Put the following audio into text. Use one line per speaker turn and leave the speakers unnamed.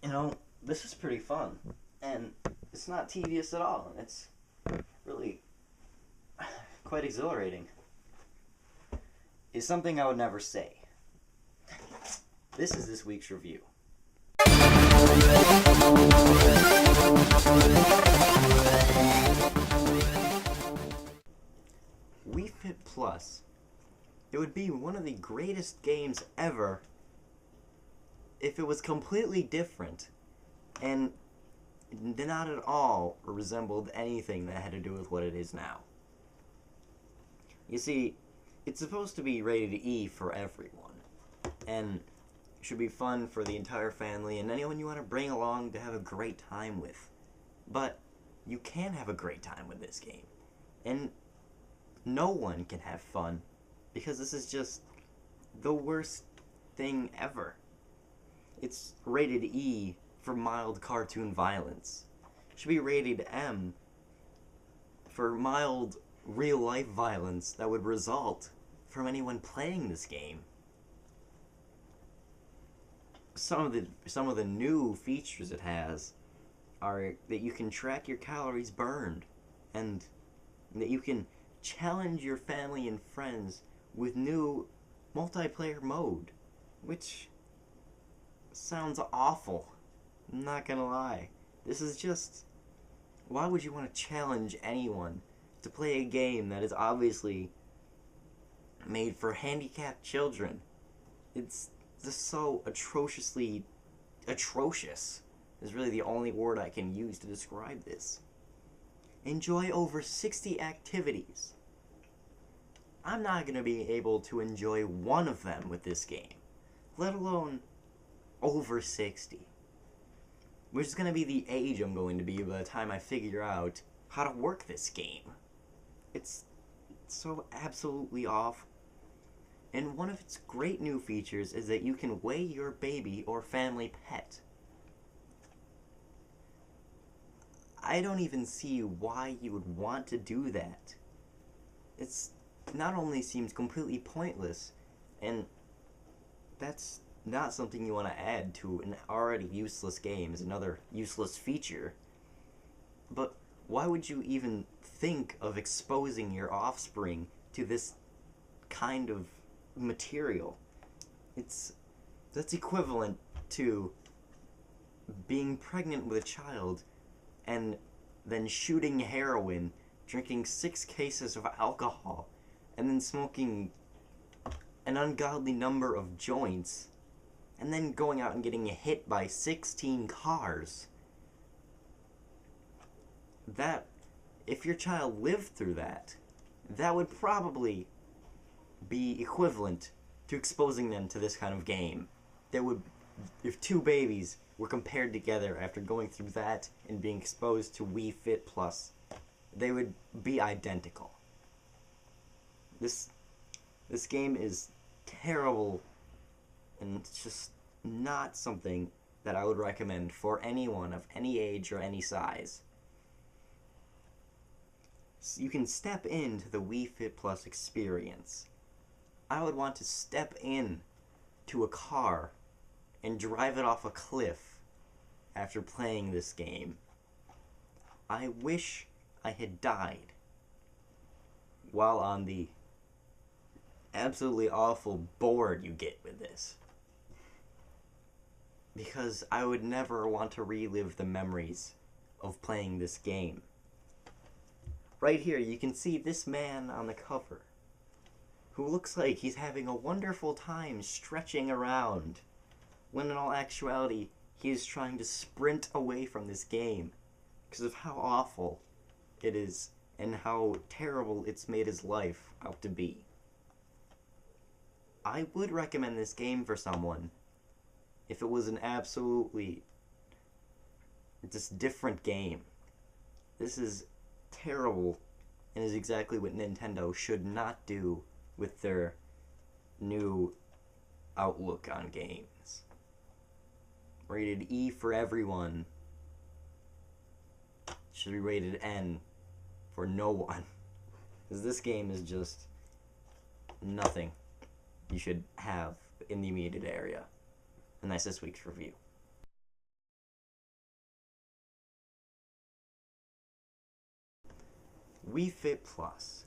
You know, this is pretty fun. And it's not tedious at all. It's really quite exhilarating. It's something I would never say. This is this week's review. Wii Fit Plus. It would be one of the greatest games ever if it was completely different and not at all resembled anything that had to do with what it is now. You see, it's supposed to be rated E for everyone, and should be fun for the entire family and anyone you want to bring along to have a great time with. But you can have a great time with this game, and no one can have fun because this is just the worst thing ever. It's rated E for mild cartoon violence. It should be rated M for mild real-life violence that would result from anyone playing this game. Some of the new features it has are that you can track your calories burned, and that you can challenge your family and friends with new multiplayer mode, which sounds awful. I'm not gonna lie. This is just... Why would you want to challenge anyone to play a game that is obviously made for handicapped children? It's just so atrociously atrocious is really the only word I can use to describe this. Enjoy over 60 activities. I'm not going to be able to enjoy one of them with this game, let alone over 60. Which is going to be the age I'm going to be by the time I figure out how to work this game. It's so absolutely awful. And one of its great new features is that you can weigh your baby or family pet. I don't even see why you would want to do that. It's not only seems completely pointless, and that's not something you want to add to an already useless game as another useless feature, but why would you even think of exposing your offspring to this kind of material? That's equivalent to being pregnant with a child and then shooting heroin, drinking 6 cases of alcohol, and then smoking an ungodly number of joints, and then going out and getting hit by 16 cars. That, if your child lived through that, that would probably be equivalent to exposing them to this kind of game. There would, if 2 babies were compared together after going through that and being exposed to Wii Fit Plus, they would be identical. This game is terrible, and it's just not something that I would recommend for anyone of any age or any size. So you can step into the Wii Fit Plus experience. I would want to step in to a car and drive it off a cliff after playing this game. I wish I had died while on the absolutely awful board you get with this, because I would never want to relive the memories of playing this game. Right here you can see this man on the cover who looks like he's having a wonderful time stretching around, when in all actuality he is trying to sprint away from this game because of how awful it is and how terrible it's made his life out to be. I would recommend this game for someone if it was an absolutely just different game. This is terrible and is exactly what Nintendo should not do with their new outlook on games. Rated E for everyone. Should be rated N for no one. Because this game is just nothing you should have in the immediate area. And that's this week's review. We Fit Plus.